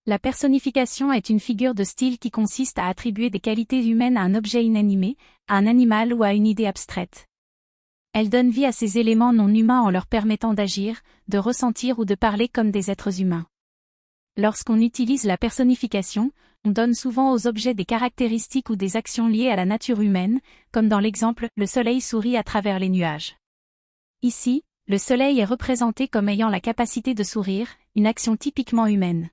La personnification est une figure de style qui consiste à attribuer des qualités humaines à un objet inanimé, à un animal ou à une idée abstraite. Elle donne vie à ces éléments non humains en leur permettant d'agir, de ressentir ou de parler comme des êtres humains. Lorsqu'on utilise la personnification, on donne souvent aux objets des caractéristiques ou des actions liées à la nature humaine, comme dans l'exemple « Le soleil sourit à travers les nuages ». Ici, le soleil est représenté comme ayant la capacité de sourire, une action typiquement humaine.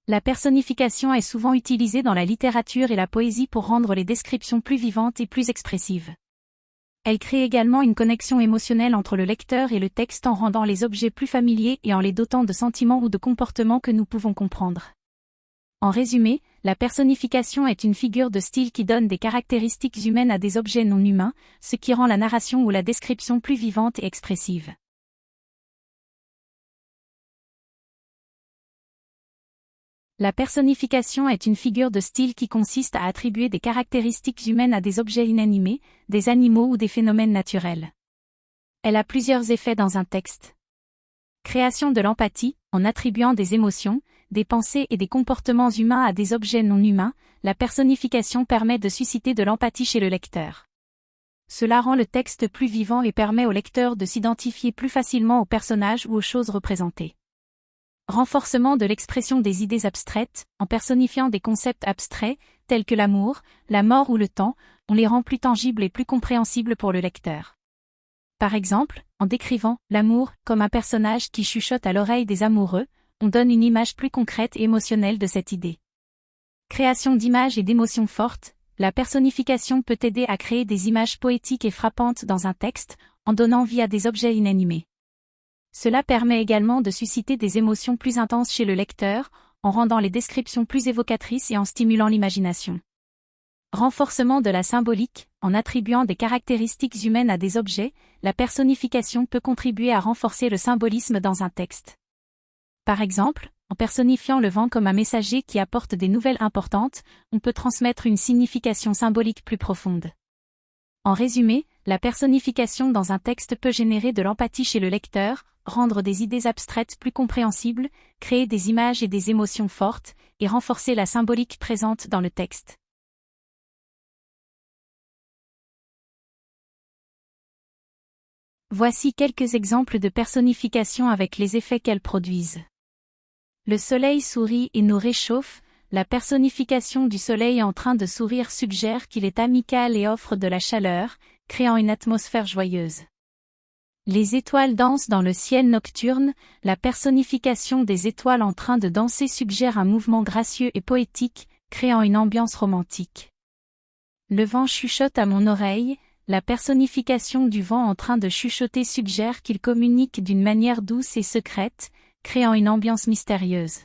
La personnification est souvent utilisée dans la littérature et la poésie pour rendre les descriptions plus vivantes et plus expressives. Elle crée également une connexion émotionnelle entre le lecteur et le texte en rendant les objets plus familiers et en les dotant de sentiments ou de comportements que nous pouvons comprendre. En résumé, la personnification est une figure de style qui donne des caractéristiques humaines à des objets non humains, ce qui rend la narration ou la description plus vivante et expressive. La personnification est une figure de style qui consiste à attribuer des caractéristiques humaines à des objets inanimés, des animaux ou des phénomènes naturels. Elle a plusieurs effets dans un texte. Création de l'empathie, en attribuant des émotions, des pensées et des comportements humains à des objets non humains, la personnification permet de susciter de l'empathie chez le lecteur. Cela rend le texte plus vivant et permet au lecteur de s'identifier plus facilement aux personnages ou aux choses représentées. Renforcement de l'expression des idées abstraites, en personnifiant des concepts abstraits, tels que l'amour, la mort ou le temps, on les rend plus tangibles et plus compréhensibles pour le lecteur. Par exemple, en décrivant l'amour comme un personnage qui chuchote à l'oreille des amoureux, on donne une image plus concrète et émotionnelle de cette idée. Création d'images et d'émotions fortes, la personnification peut aider à créer des images poétiques et frappantes dans un texte, en donnant vie à des objets inanimés. Cela permet également de susciter des émotions plus intenses chez le lecteur, en rendant les descriptions plus évocatrices et en stimulant l'imagination. Renforcement de la symbolique, en attribuant des caractéristiques humaines à des objets, la personnification peut contribuer à renforcer le symbolisme dans un texte. Par exemple, en personnifiant le vent comme un messager qui apporte des nouvelles importantes, on peut transmettre une signification symbolique plus profonde. En résumé, la personnification dans un texte peut générer de l'empathie chez le lecteur, rendre des idées abstraites plus compréhensibles, créer des images et des émotions fortes, et renforcer la symbolique présente dans le texte. Voici quelques exemples de personnification avec les effets qu'elles produisent. Le soleil sourit et nous réchauffe. La personnification du soleil en train de sourire suggère qu'il est amical et offre de la chaleur, créant une atmosphère joyeuse. Les étoiles dansent dans le ciel nocturne, la personnification des étoiles en train de danser suggère un mouvement gracieux et poétique, créant une ambiance romantique. Le vent chuchote à mon oreille, la personnification du vent en train de chuchoter suggère qu'il communique d'une manière douce et secrète, créant une ambiance mystérieuse.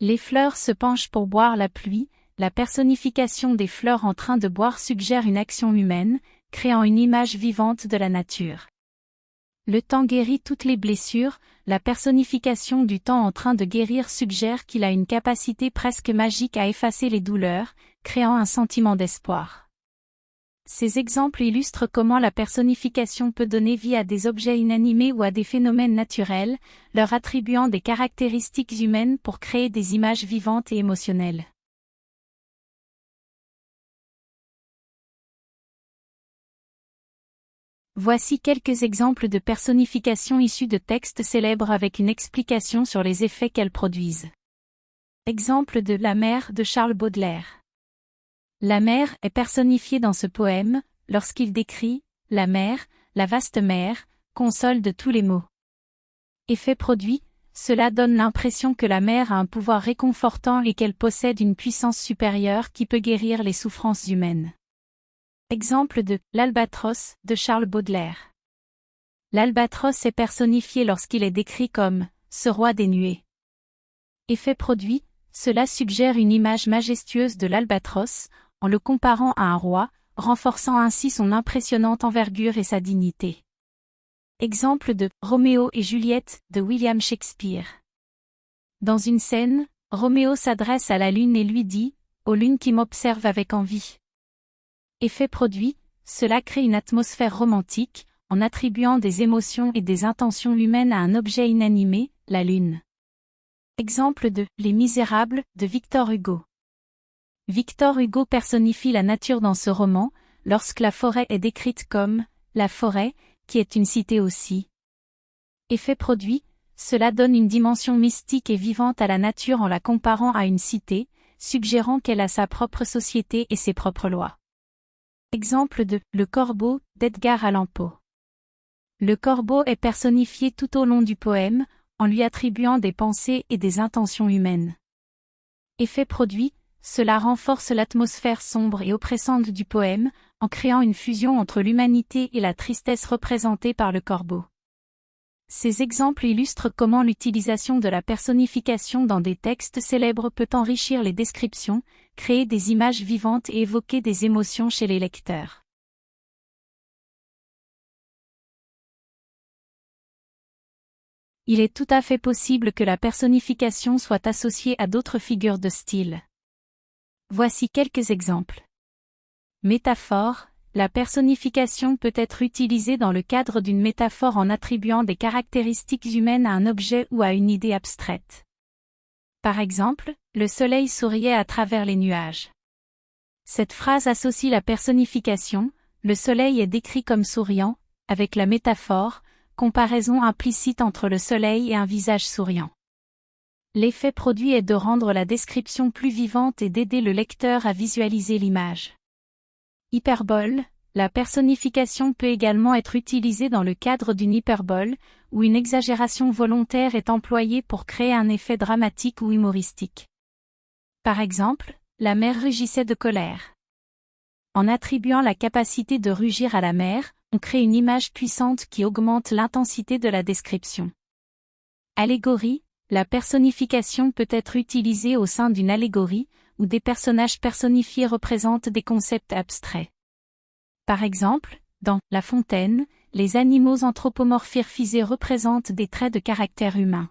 Les fleurs se penchent pour boire la pluie, la personnification des fleurs en train de boire suggère une action humaine, créant une image vivante de la nature. Le temps guérit toutes les blessures, la personnification du temps en train de guérir suggère qu'il a une capacité presque magique à effacer les douleurs, créant un sentiment d'espoir. Ces exemples illustrent comment la personnification peut donner vie à des objets inanimés ou à des phénomènes naturels, leur attribuant des caractéristiques humaines pour créer des images vivantes et émotionnelles. Voici quelques exemples de personnification issus de textes célèbres avec une explication sur les effets qu'elles produisent. Exemple de La mer de Charles Baudelaire. La mer est personnifiée dans ce poème, lorsqu'il décrit la mer, la vaste mer, console de tous les maux. Effet produit, cela donne l'impression que la mer a un pouvoir réconfortant et qu'elle possède une puissance supérieure qui peut guérir les souffrances humaines. Exemple de L'Albatros de Charles Baudelaire. L'albatros est personnifié lorsqu'il est décrit comme ce roi des nuées. Effet produit, cela suggère une image majestueuse de l'albatros, en le comparant à un roi, renforçant ainsi son impressionnante envergure et sa dignité. Exemple de Roméo et Juliette de William Shakespeare. Dans une scène, Roméo s'adresse à la lune et lui dit « Ô lune qui m'observe avec envie ». Effet produit, cela crée une atmosphère romantique, en attribuant des émotions et des intentions humaines à un objet inanimé, la lune. Exemple de Les Misérables de Victor Hugo. Victor Hugo personnifie la nature dans ce roman, lorsque la forêt est décrite comme « la forêt », qui est une cité aussi. Effet produit, cela donne une dimension mystique et vivante à la nature en la comparant à une cité, suggérant qu'elle a sa propre société et ses propres lois. Exemple de Le Corbeau d'Edgar Allan Poe. Le corbeau est personnifié tout au long du poème, en lui attribuant des pensées et des intentions humaines. Effet produit, cela renforce l'atmosphère sombre et oppressante du poème, en créant une fusion entre l'humanité et la tristesse représentée par le corbeau. Ces exemples illustrent comment l'utilisation de la personnification dans des textes célèbres peut enrichir les descriptions, créer des images vivantes et évoquer des émotions chez les lecteurs. Il est tout à fait possible que la personnification soit associée à d'autres figures de style. Voici quelques exemples. Métaphore. La personnification peut être utilisée dans le cadre d'une métaphore en attribuant des caractéristiques humaines à un objet ou à une idée abstraite. Par exemple, le soleil souriait à travers les nuages. Cette phrase associe la personnification, le soleil est décrit comme souriant, avec la métaphore, comparaison implicite entre le soleil et un visage souriant. L'effet produit est de rendre la description plus vivante et d'aider le lecteur à visualiser l'image. Hyperbole. La personnification peut également être utilisée dans le cadre d'une hyperbole, où une exagération volontaire est employée pour créer un effet dramatique ou humoristique. Par exemple, la mère rugissait de colère. En attribuant la capacité de rugir à la mère, on crée une image puissante qui augmente l'intensité de la description. Allégorie. La personnification peut être utilisée au sein d'une allégorie, où des personnages personnifiés représentent des concepts abstraits. Par exemple, dans La Fontaine, les animaux anthropomorphisés représentent des traits de caractère humain.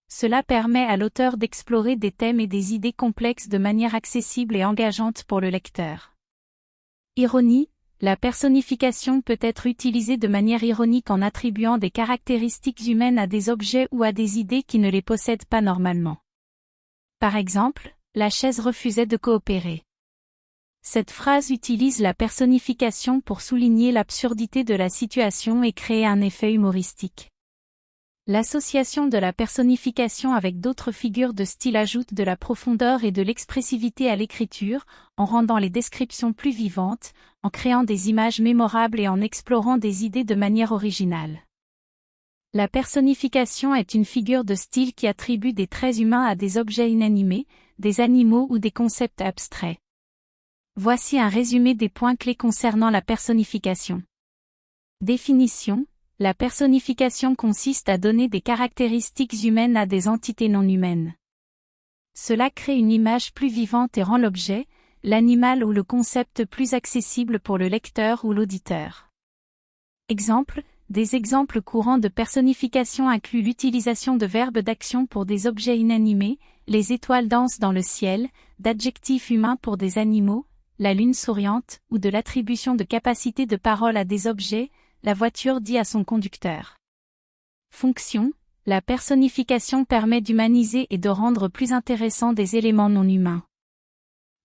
Cela permet à l'auteur d'explorer des thèmes et des idées complexes de manière accessible et engageante pour le lecteur. Ironie. La personnification peut être utilisée de manière ironique en attribuant des caractéristiques humaines à des objets ou à des idées qui ne les possèdent pas normalement. Par exemple, la chaise refusait de coopérer. Cette phrase utilise la personnification pour souligner l'absurdité de la situation et créer un effet humoristique. L'association de la personnification avec d'autres figures de style ajoute de la profondeur et de l'expressivité à l'écriture, en rendant les descriptions plus vivantes, en créant des images mémorables et en explorant des idées de manière originale. La personnification est une figure de style qui attribue des traits humains à des objets inanimés, des animaux ou des concepts abstraits. Voici un résumé des points clés concernant la personnification. Définition. La personnification consiste à donner des caractéristiques humaines à des entités non humaines. Cela crée une image plus vivante et rend l'objet, l'animal ou le concept plus accessible pour le lecteur ou l'auditeur. Exemple. Des exemples courants de personnification incluent l'utilisation de verbes d'action pour des objets inanimés, les étoiles dansent dans le ciel, d'adjectifs humains pour des animaux, la lune souriante, ou de l'attribution de capacités de parole à des objets, la voiture dit à son conducteur. Fonction. La personnification permet d'humaniser et de rendre plus intéressants des éléments non humains.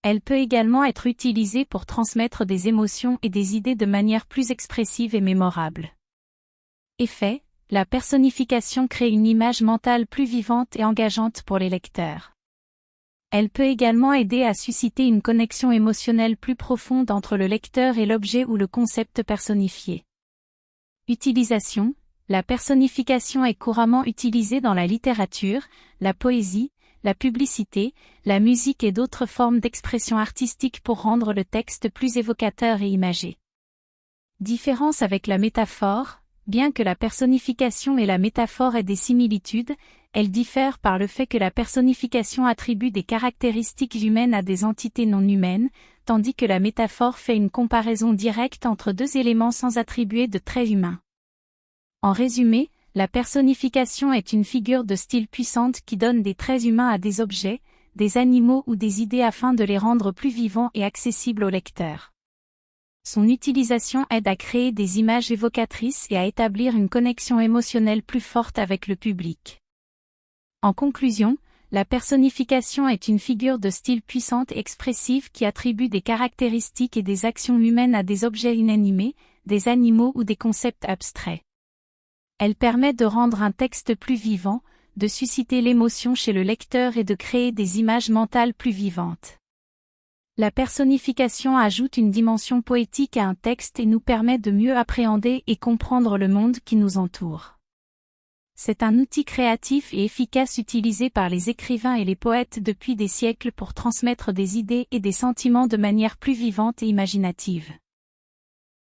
Elle peut également être utilisée pour transmettre des émotions et des idées de manière plus expressive et mémorable. Effet. La personnification crée une image mentale plus vivante et engageante pour les lecteurs. Elle peut également aider à susciter une connexion émotionnelle plus profonde entre le lecteur et l'objet ou le concept personnifié. Utilisation. La personnification est couramment utilisée dans la littérature, la poésie, la publicité, la musique et d'autres formes d'expression artistique pour rendre le texte plus évocateur et imagé. Différence avec la métaphore. Bien que la personnification et la métaphore aient des similitudes, elles diffèrent par le fait que la personnification attribue des caractéristiques humaines à des entités non humaines, tandis que la métaphore fait une comparaison directe entre deux éléments sans attribuer de traits humains. En résumé, la personnification est une figure de style puissante qui donne des traits humains à des objets, des animaux ou des idées afin de les rendre plus vivants et accessibles au lecteur. Son utilisation aide à créer des images évocatrices et à établir une connexion émotionnelle plus forte avec le public. En conclusion, la personnification est une figure de style puissante et expressive qui attribue des caractéristiques et des actions humaines à des objets inanimés, des animaux ou des concepts abstraits. Elle permet de rendre un texte plus vivant, de susciter l'émotion chez le lecteur et de créer des images mentales plus vivantes. La personnification ajoute une dimension poétique à un texte et nous permet de mieux appréhender et comprendre le monde qui nous entoure. C'est un outil créatif et efficace utilisé par les écrivains et les poètes depuis des siècles pour transmettre des idées et des sentiments de manière plus vivante et imaginative.